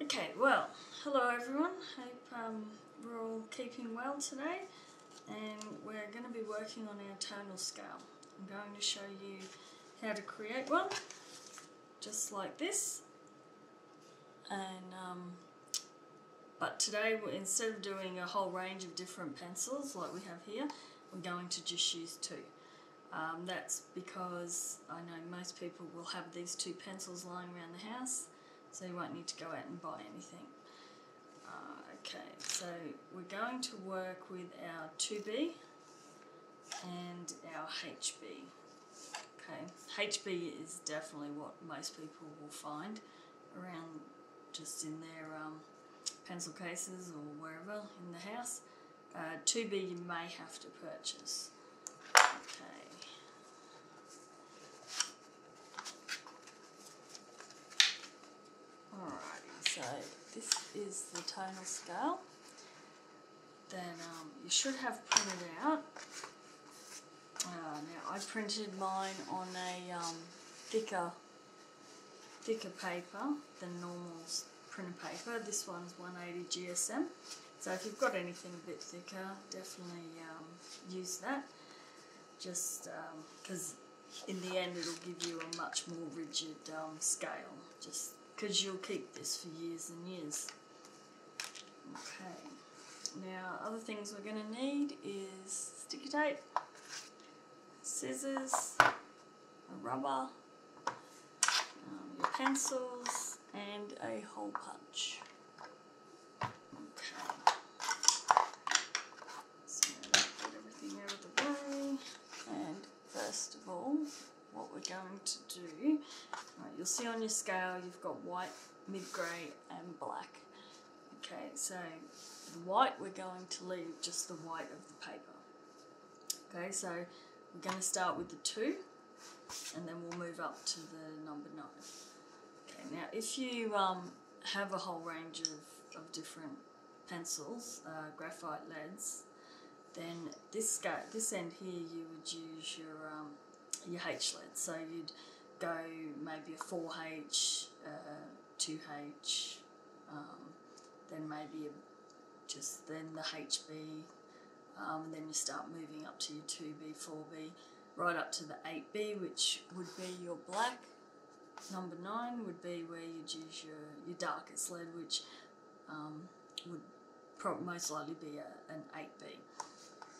Okay, well, hello everyone. Hope we're all keeping well today, and we're going to be working on our tonal scale. I'm going to show you how to create one, just like this. And but today, instead of doing a whole range of different pencils like we have here, we're going to just use two. That's because I know most people will have these two pencils lying around the house, so you won't need to go out and buy anything. Okay, so we're going to work with our 2B and our HB. Okay, HB is definitely what most people will find around just in their pencil cases or wherever in the house. 2B you may have to purchase. Okay. Alrighty, so this is the tonal scale that you should have printed out. Now I printed mine on a thicker paper than normal printer paper. This one's 180 GSM. So if you've got anything a bit thicker, definitely use that. Just because in the end it'll give you a much more rigid scale. Just because you'll keep this for years and years. Okay, now other things we're going to need is sticky tape, scissors, a rubber, your pencils, and a hole punch. Okay, so get everything out of the way, and first of all, what we're going to do, right, you'll see on your scale you've got white, mid-grey and black. Okay, so the white we're going to leave just the white of the paper. Okay, so we're going to start with the 2 and then we'll move up to the number 9. Okay, now if you have a whole range of different pencils, graphite leads, then this end here you would use your H lead. So you'd go maybe a 4H, 2H, then maybe then the HB, and then you start moving up to your 2B, 4B, right up to the 8B, which would be your black. Number 9 would be where you'd use your darkest lead, which would most likely be an 8B.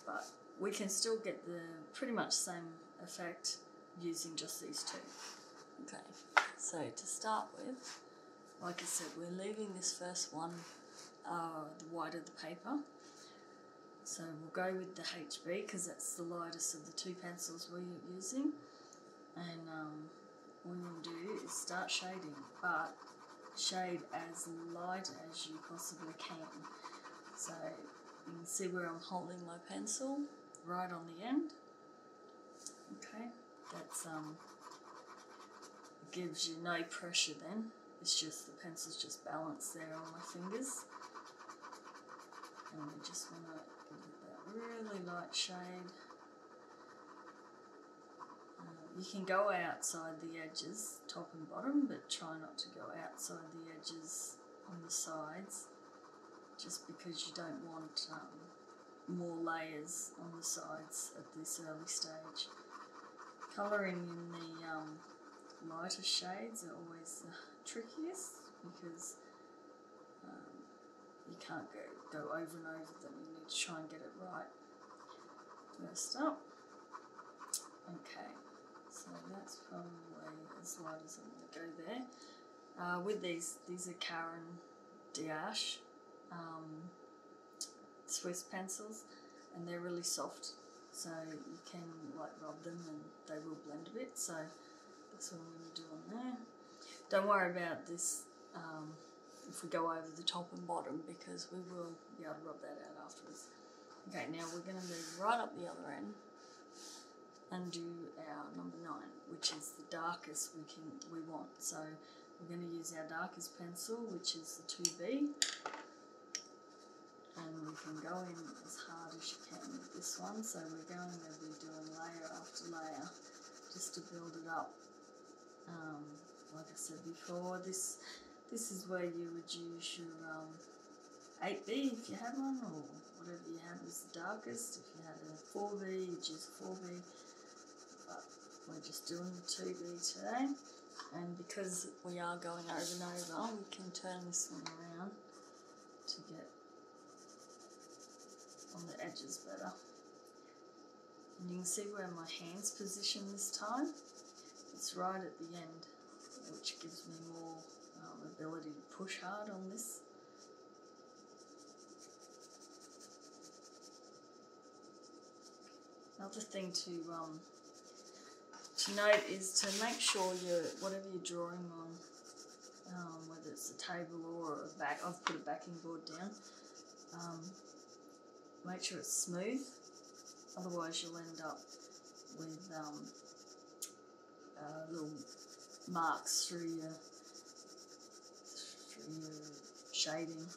But we can still get the pretty much same effect using just these two. Okay, so to start with, like I said, we're leaving this first one the white of the paper. So we'll go with the HB because that's the lightest of the two pencils we're using. And what we'll do is start shading, but shade as light as you possibly can. So you can see where I'm holding my pencil, right on the end. Okay, that's gives you no pressure then. It's just the pencil's just balanced there on my fingers. And we just want to give it that really light shade. You can go outside the edges, top and bottom, but try not to go outside the edges on the sides, just because you don't want more layers on the sides at this early stage. Colouring in the lighter shades are always the trickiest because you can't go over and over them. You need to try and get it right first up. Okay, so that's probably as light as I'm going to go there. With these are Caran d'Ache Swiss pencils, and they're really soft, so you can like rub them and they will blend a bit. So that's what I'm going to do on there. Don't worry about this if we go over the top and bottom, because we will be able to rub that out afterwards. Okay, now we're going to move right up the other end and do our number 9, which is the darkest we want. So we're going to use our darkest pencil, which is the 2B, and we can go in as hard as you can with this one. So we're going to be doing layer after layer just to build it up. Like I said before, this this is where you would use your 8B if you had one, or whatever you had was the darkest. If you had a 4B, you'd use a 4B, but we're just doing the 2B today. And because we are going over and over, we can turn this one around to get on the edges better. And you can see where my hand's positioned this time. It's right at the end, which gives me more ability to push hard on this. Another thing to note is to make sure whatever you're drawing on, whether it's a table or a back, I've put a backing board down, make sure it's smooth, otherwise you'll end up with little marks through your shading,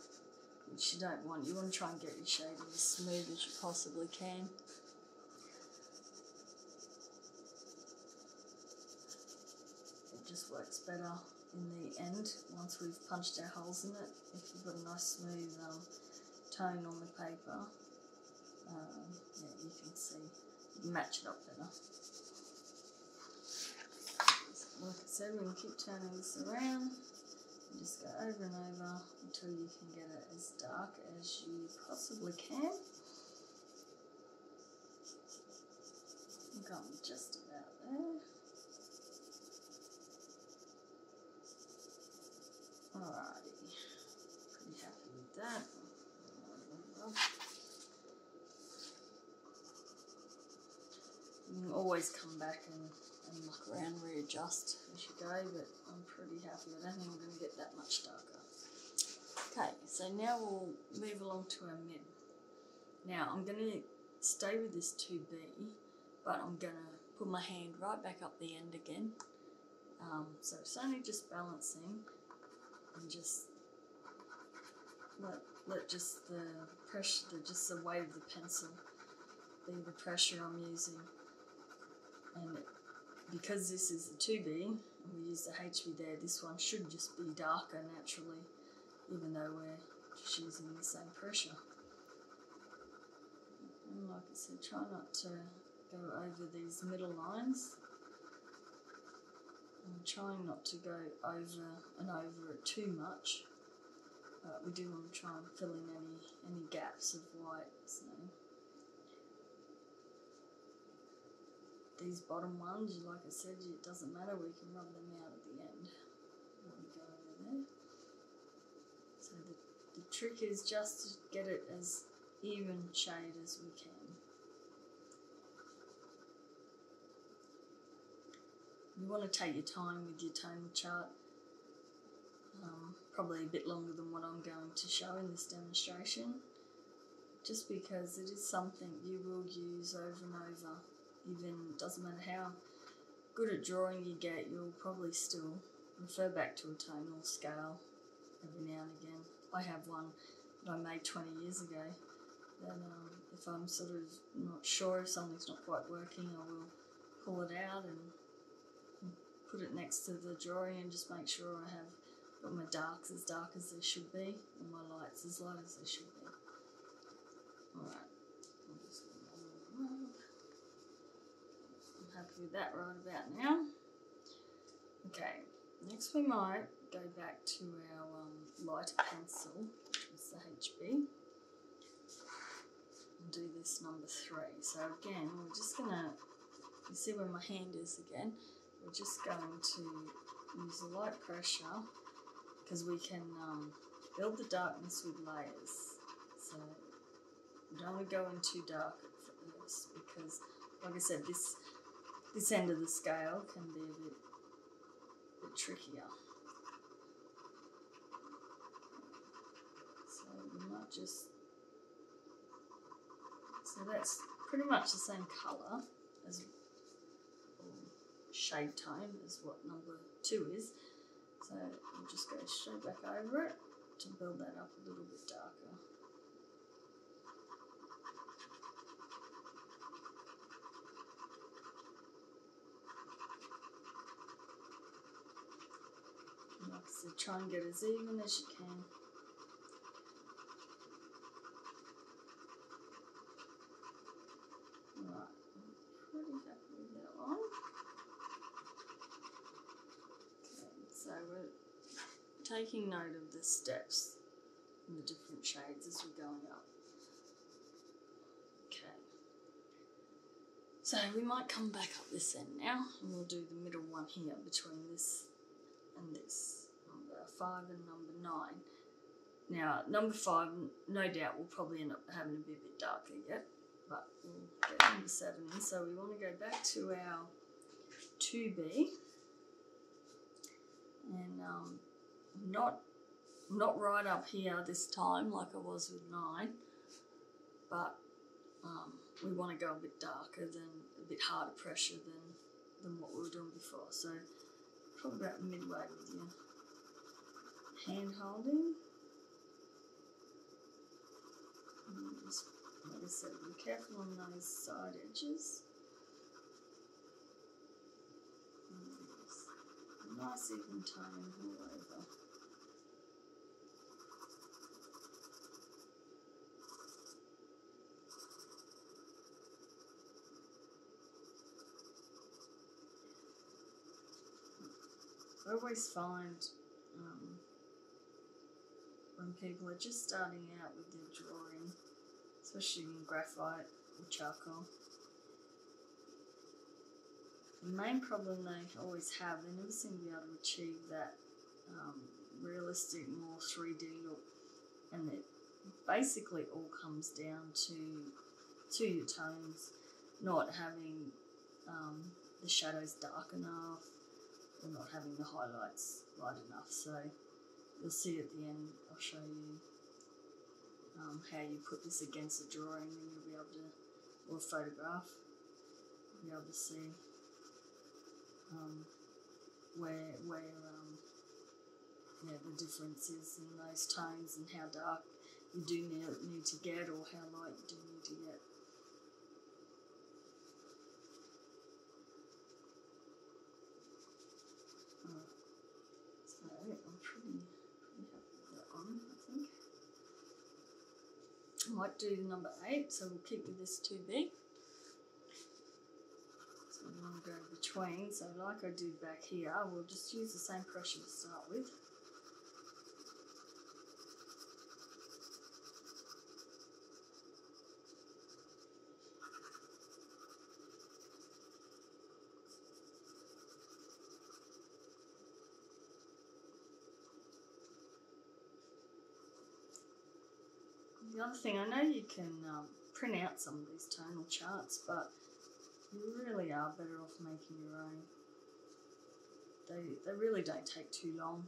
which you don't want. You want to try and get your shading as smooth as you possibly can. It just works better in the end once we've punched our holes in it. If you've got a nice smooth tone on the paper, yeah, you can see, you can match it up better. Like I said, we can keep turning this around and just go over and over until you can get it as dark as you possibly can. I think I'm just about there. Alrighty, pretty happy with that. You can always come back and muck around, readjust as you go, but I'm pretty happy. I don't think I'm going to get that much darker. Okay, so now we'll move along to our mid. Now I'm going to stay with this 2B, but I'm going to put my hand right back up the end again. So it's only just balancing, and just let just the pressure, just the weight of the pencil be the pressure I'm using. And because this is the 2B, and we use the HB there, this one should just be darker naturally, even though we're just using the same pressure. And like I said, try not to go over these middle lines. I'm trying not to go over and over it too much, but we do want to try and fill in any gaps of white. So these bottom ones, like I said, it doesn't matter, we can rub them out at the end when we go over there. So the trick is just to get it as even shade as we can. You want to take your time with your tonal chart, probably a bit longer than what I'm going to show in this demonstration, just because it is something you will use over and over. Even doesn't matter how good at drawing you get, you'll probably still refer back to a tonal scale every now and again. I have one that I made 20 years ago that if I'm sort of not sure if something's not quite working, I will pull it out and put it next to the drawing and just make sure I have got my darks as dark as they should be and my lights as light as they should be. Alright, I'm happy with that right about now. Okay, next we might go back to our lighter pencil, which was the HB, and do this number 3. So again, we're just going to, you see where my hand is again, we're just going to use a light pressure because we can build the darkness with layers. So we don't want to go in too dark at first because, like I said, this end of the scale can be a bit trickier. So we might just, so that's pretty much the same colour as, or shade tone as what number 2 is. So we'll just go straight back over it to build that up a little bit darker. Like I So try and get as even as you can. Right, I'm pretty happy with that one. Okay, so we're taking note of the steps and the different shades as we're going up. Okay. So we might come back up this end now, and we'll do the middle one here between this and this, number 5 and number 9. Now, number 5, no doubt, will probably end up having to be a bit darker yet, but we'll get number 7 in. So we want to go back to our 2B, and not right up here this time like I was with 9, but we want to go a bit darker a bit harder pressure than what we were doing before. So probably about midway with your hand holding. And just, like I said, be careful on those side edges. And nice even tone all over. I always find when people are just starting out with their drawing, especially in graphite or charcoal, the main problem they always have, they never seem to be able to achieve that realistic, more 3D look, and it basically all comes down to your tones, not having the shadows dark enough, or not having the highlights light enough. So you'll see at the end, I'll show you how you put this against a drawing, and you'll be able to, or a photograph, you'll be able to see where the difference is in those tones and how dark you do need to get, or how light you do need to get. So I'm pretty happy with that one, I think. I might do number 8, so we'll keep with this 2B. So we want to go between, so like I did back here, we'll just use the same pressure to start with. The other thing, I know you can print out some of these tonal charts, but you really are better off making your own. They really don't take too long,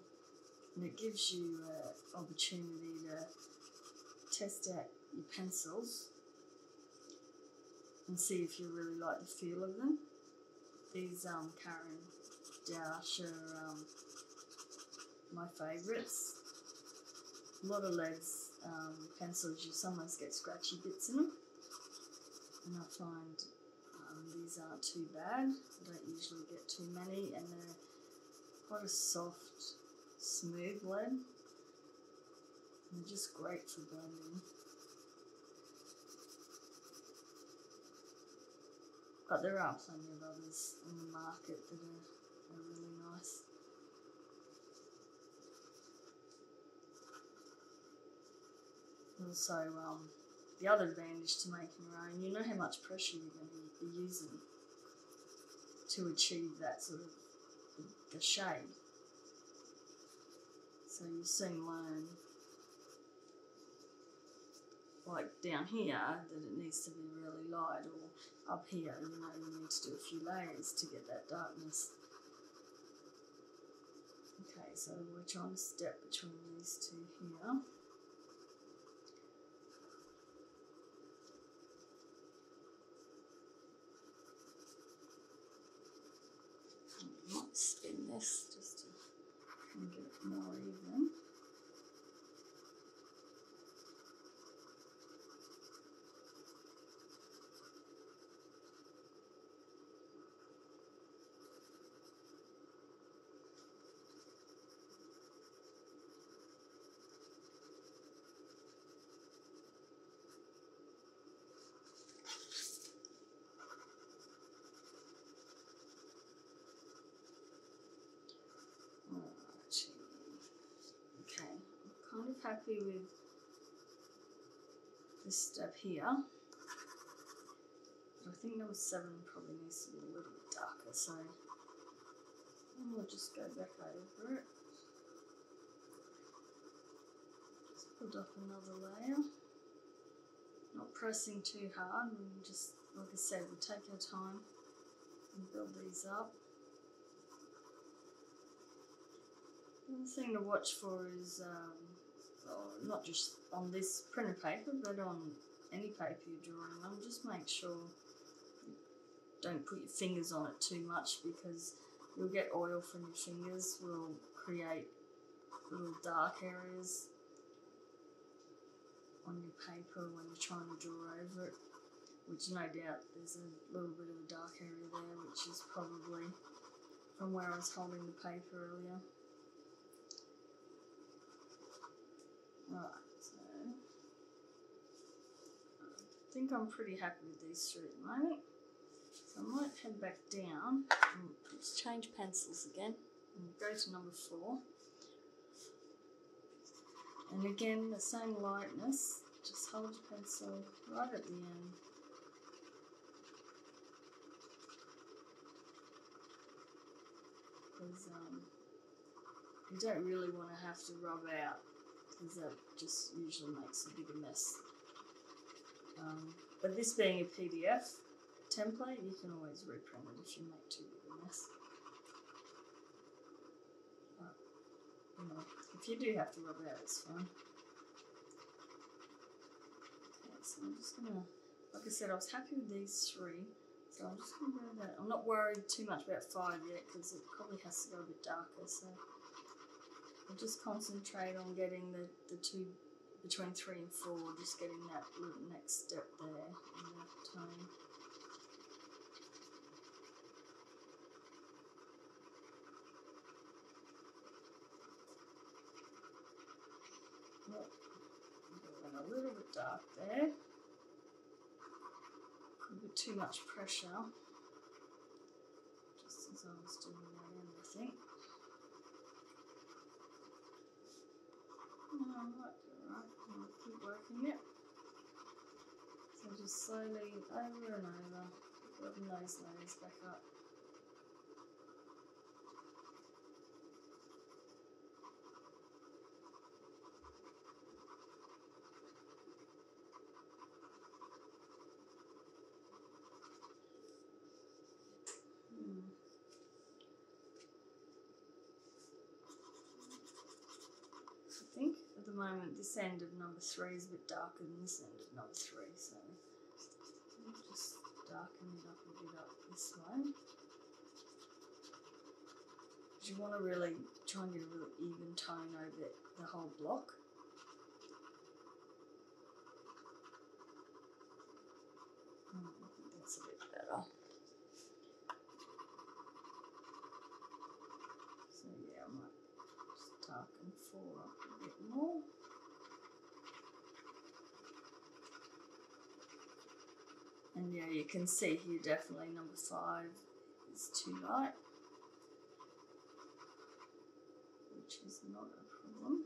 and it gives you an opportunity to test out your pencils and see if you really like the feel of them. These Caran d'Ache are my favourites. A lot of leads pencils, you sometimes get scratchy bits in them, and I find these aren't too bad. I don't usually get too many, and they're quite a soft, smooth lead, and they're just great for blending. But there are plenty of others on the market that are really nice. Also, the other advantage to making your own, you know how much pressure you're going to be using to achieve that sort of the shade. So you soon learn, like down here, that it needs to be really light, or up here, you know, you need to do a few layers to get that darkness. Okay, so we're trying to step between these two here. I might spin this just to get it more even. happy with this step here. But I think number 7 probably needs to be a little bit darker, so we'll just go back over it. Just put up another layer. Not pressing too hard, and just, like I said, we'll take our time and build these up. The other thing to watch for is, not just on this printed paper, but on any paper you're drawing on, just make sure you don't put your fingers on it too much, because you'll get oil from your fingers, will create little dark areas on your paper when you're trying to draw over it, which no doubt there's a little bit of a dark area there, which is probably from where I was holding the paper earlier. Right, so I think I'm pretty happy with these three at the moment. So I might head back down and just change pencils again and go to number 4. And again, the same lightness, just hold your pencil right at the end. Because you don't really want to have to rub out, because that just usually makes a bigger mess. But this being a PDF template, you can always reprint it if you make too big a mess. But, you know, if you do have to rub out, it's fine. Okay, so I'm just gonna, like I said, I was happy with these 3, so I'm just gonna go that. I'm not worried too much about 5 yet, because it probably has to go a bit darker, so I'll just concentrate on getting the 2 between 3 and 4, just getting that little next step there in the tone. Going a little bit dark there. Could be too much pressure, just as I was doing that end, I think. No, I might be alright. I'll keep working it. So just slowly over and over, building those layers back up. I think at the moment this end of number 3 is a bit darker than this end of number 3, so I'll just darken it up a bit up this way. Because you want to really try and get a real even tone over the whole block. I think that's a bit better. So yeah, I might just darken 4 up a bit more. And yeah, you can see here definitely number 5 is too light, which is not a problem.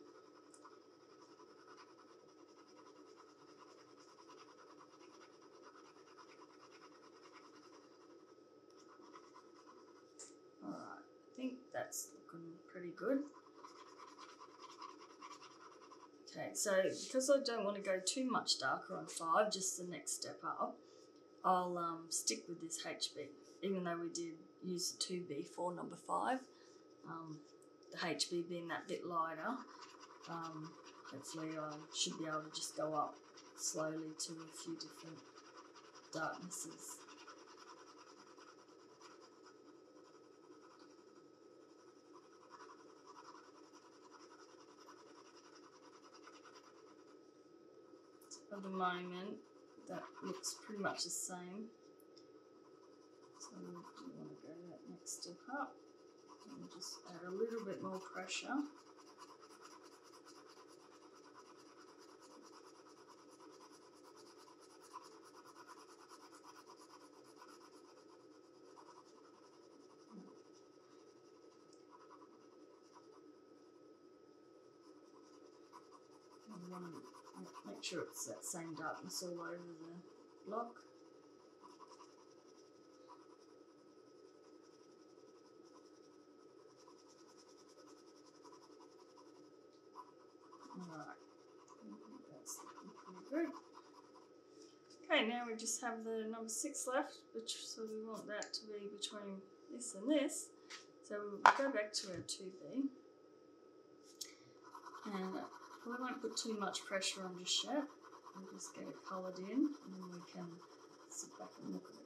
Alright, I think that's looking pretty good. Okay, so because I don't want to go too much darker on 5, just the next step up, I'll stick with this HB, even though we did use the 2B for number 5. The HB being that bit lighter, hopefully I should be able to just go up slowly to a few different darknesses. At the moment, that looks pretty much the same. So we do want to go that next step up and just add a little bit more pressure. make sure it's that same darkness all over the block. Alright, that's looking pretty good. Okay, now we just have the number 6 left, so we want that to be between this and this. So we'll go back to our 2B. And we won't put too much pressure on just yet. We'll just get it coloured in, and then we can sit back and look at it.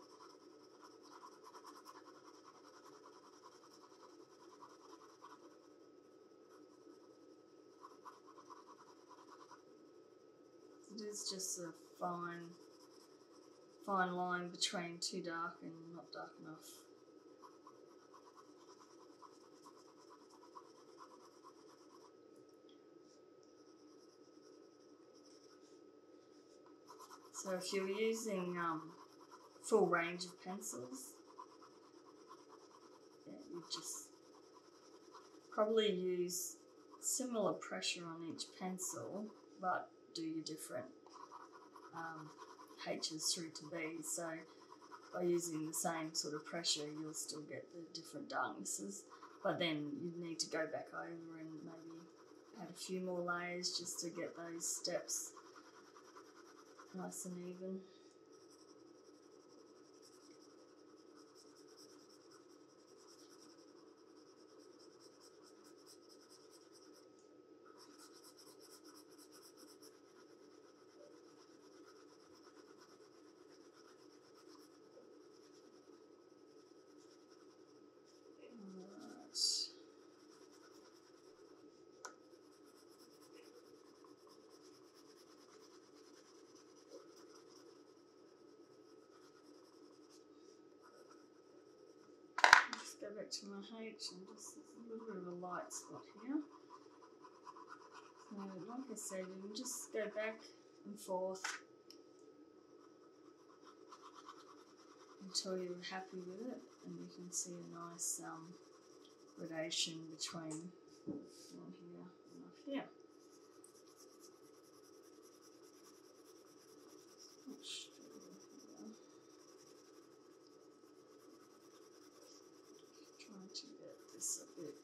It is just a fine line between too dark and not dark enough. So if you're using full range of pencils, yeah, you just probably use similar pressure on each pencil, but do your different H's through to B's. So by using the same sort of pressure, you'll still get the different darknesses, but then you need to go back over and maybe add a few more layers just to get those steps nice and even. Go back to my H and just a little bit of a light spot here. So like I said, you can just go back and forth until you're happy with it, and you can see a nice gradation between here and up here. Trying to get this a bit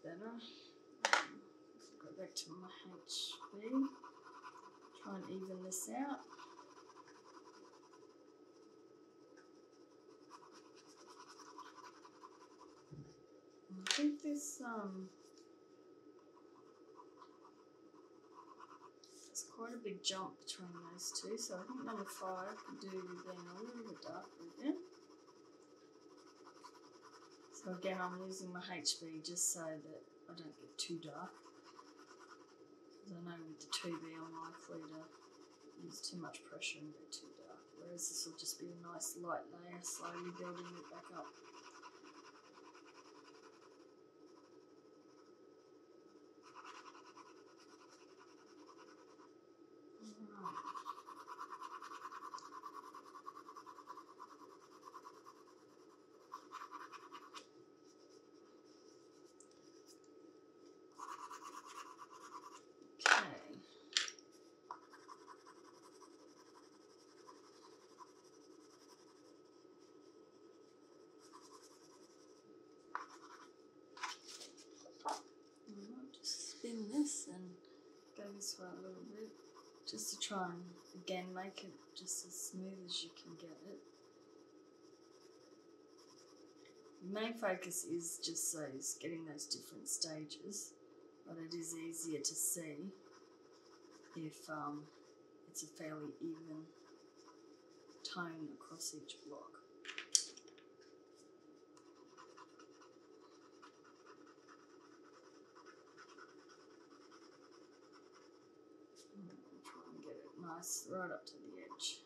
better. Go back to my HB. Try and even this out. And I think this there's quite a big jump between those two, so I think number 5 could do with being a little bit darker again. So again, I'm using my HB just so that I don't get too dark, because I know with the 2B I'm likely to use too much pressure and go too dark, whereas this will just be a nice light layer, slowly building it back up. Spin this and go this way a little bit, just to try and again make it just as smooth as you can get it. The main focus is just getting those different stages, but it is easier to see if it's a fairly even tone across each block. Nice, right up to the edge.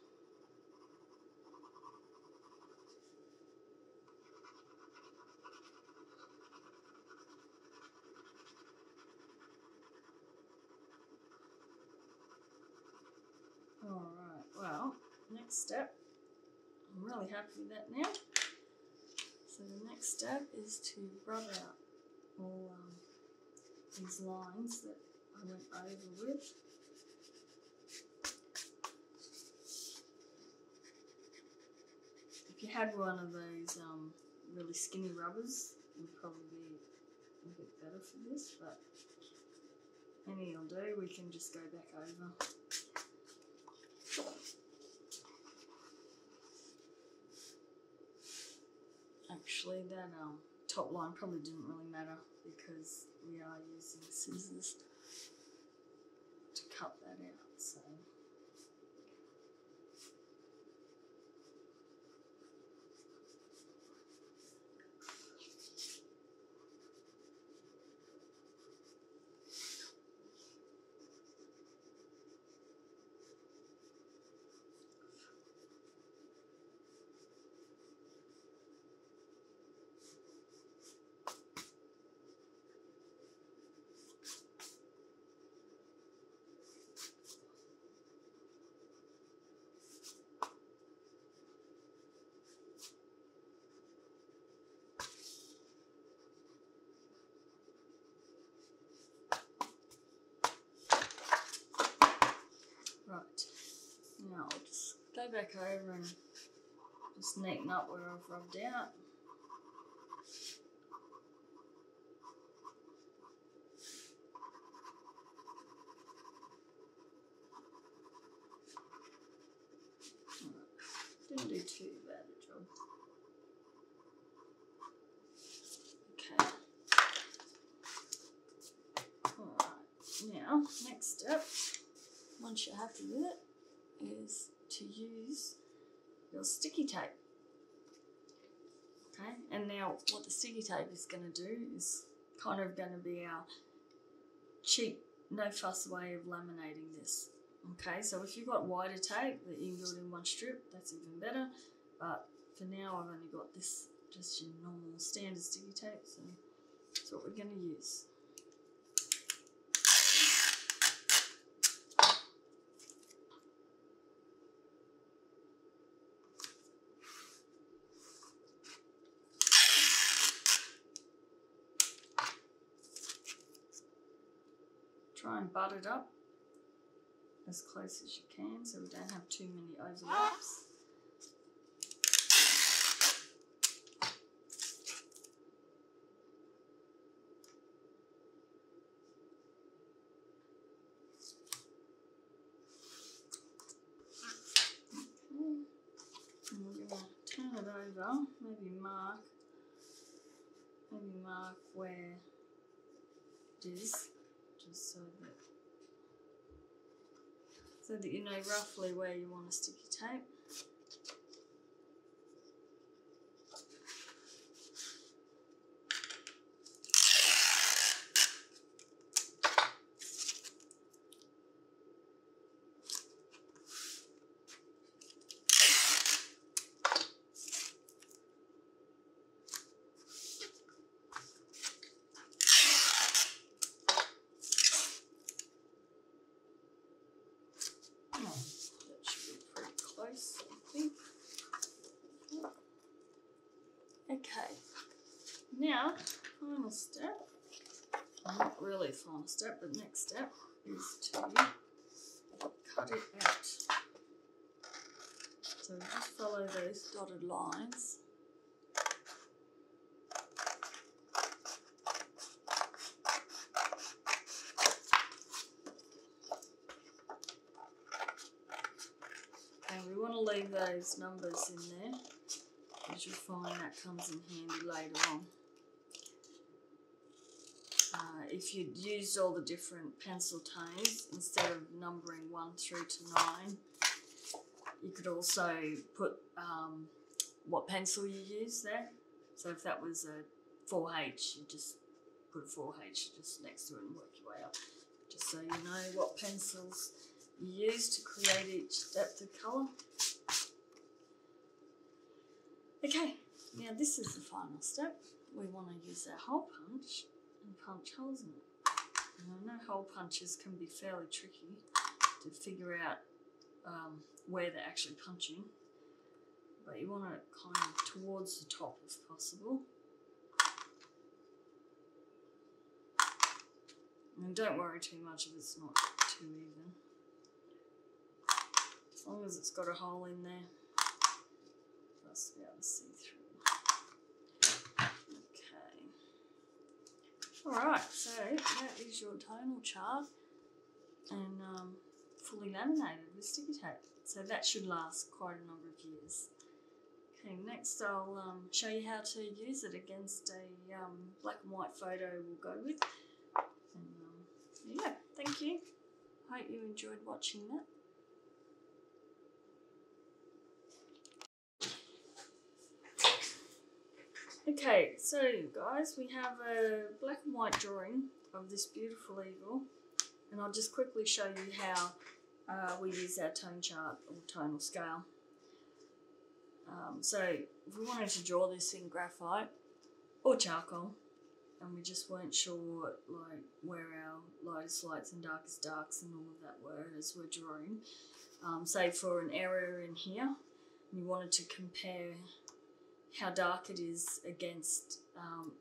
Alright, well, next step, I'm really happy with that now. So the next step is to rub out all these lines that I went over with. If you had one of those really skinny rubbers, it would probably be a bit better for this, but any will do. We can just go back over. Actually, that top line probably didn't really matter because we are using scissors to cut that out. So. Right, now I'll just go back over and just neaten up where I've rubbed out. Didn't do too bad a job. Okay. Alright, now next step, once you're happy with it, is to use your sticky tape. Okay, and now what the sticky tape is going to do is kind of going to be our cheap, no fuss way of laminating this. Okay, so if you've got wider tape that you can do it in one strip, that's even better. But for now, I've only got this, just your normal standard sticky tape, so that's what we're going to use. Try and butt it up as close as you can so we don't have too many overlaps. And we're going to turn it over, maybe mark where it is, just so that you know roughly where you want to stick your tape. That should be pretty close, I think. Okay, now final step, well, not really final step, but next step is to cut it out. So just follow those dotted lines. And we want to leave those numbers in there, because you'll find that comes in handy later on. If you'd used all the different pencil tones, instead of numbering 1 through to 9, you could also put what pencil you use there. So if that was a 4H, you just put a 4H just next to it and work your way up. Just so you know what pencils you use to create each depth of colour. Okay, now this is the final step. We want to use our hole punch and punch holes in it. And I know hole punches can be fairly tricky to figure out where they're actually punching, but you want it kind of towards the top if possible. And don't worry too much if it's not too even. As long as it's got a hole in there for us to be able to see through. Okay. Alright, so that is your tonal chart and fully laminated with sticky tape. So that should last quite a number of years. Okay, next I'll show you how to use it against a black and white photo we'll go with. And yeah, thank you. Hope you enjoyed watching that. Okay, so guys, we have a black and white drawing of this beautiful eagle, and I'll just quickly show you how we use our tone chart or tonal scale. So if we wanted to draw this in graphite or charcoal, and we just weren't sure like where our lightest lights and darkest darks and all of that were as we're drawing, say for an area in here, and you wanted to compare how dark it is against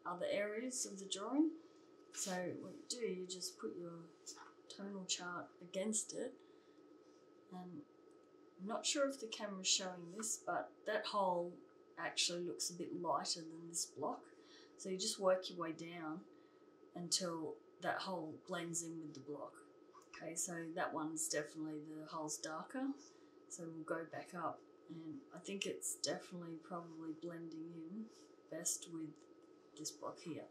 other areas of the drawing. So what you do, you just put your tonal chart against it, and I'm not sure if the camera's showing this, but that hole actually looks a bit lighter than this block. So you just work your way down until that hole blends in with the block. Okay, so that one's definitely, the hole's darker. So we'll go back up, and I think it's definitely probably blending in best with this block here.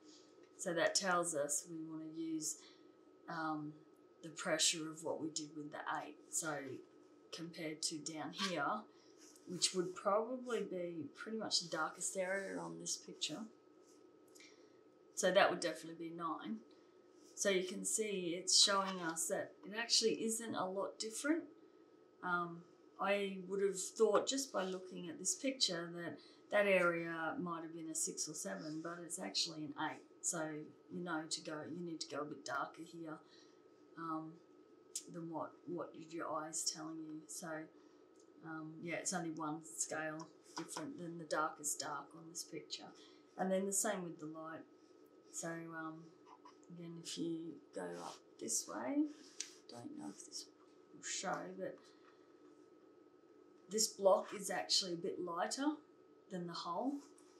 So that tells us we want to use the pressure of what we did with the 8. So compared to down here, which would probably be pretty much the darkest area on this picture. So that would definitely be 9. So you can see it's showing us that it actually isn't a lot different. I would have thought just by looking at this picture that that area might have been a 6 or 7, but it's actually an 8. So you know you need to go a bit darker here than what your eye's telling you. So yeah, it's only one scale different than the darkest dark on this picture. And then the same with the light. So again, if you go up this way, don't know if this will show, but this block is actually a bit lighter than the hole,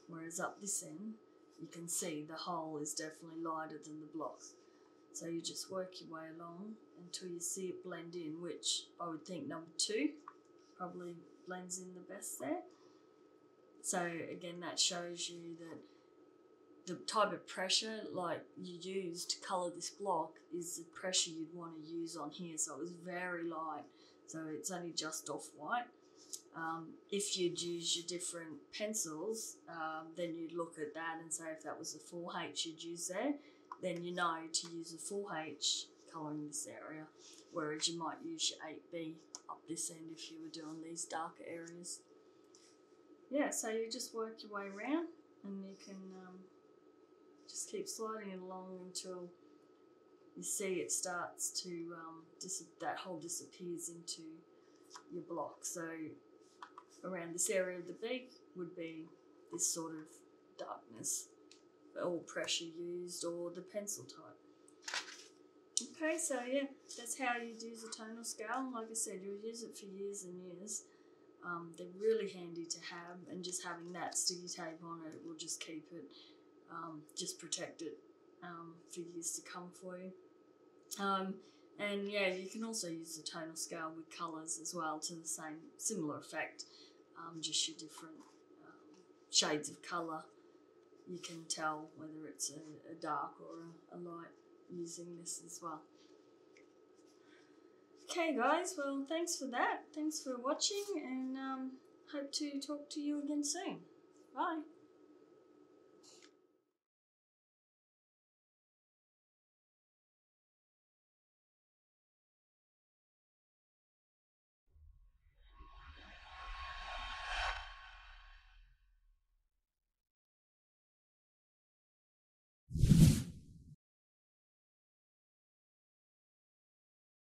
whereas up this end, you can see the hole is definitely lighter than the block. So you just work your way along until you see it blend in, which I would think number 2 probably blends in the best there. So again, that shows you that the type of pressure like you use to colour this block is the pressure you'd want to use on here. So it was very light, so it's only just off white. If you'd use your different pencils, then you'd look at that and say if that was a 4H you'd use there, then you know to use a 4H colouring this area, whereas you might use your 8B up this end if you were doing these darker areas. Yeah, so you just work your way around, and you can just keep sliding it along until you see it starts to, that hole disappears into your block. So around this area of the beak would be this sort of darkness, or pressure used, or the pencil type. Okay, so yeah, that's how you use a tonal scale. Like I said, you'll use it for years and years. They're really handy to have, and just having that sticky tape on it will just keep it, just protect it for years to come for you. And yeah, you can also use the tonal scale with colours as well to the similar effect, just your different shades of colour. You can tell whether it's a dark or a light using this as well. Okay guys, well thanks for that. Thanks for watching, and hope to talk to you again soon. Bye.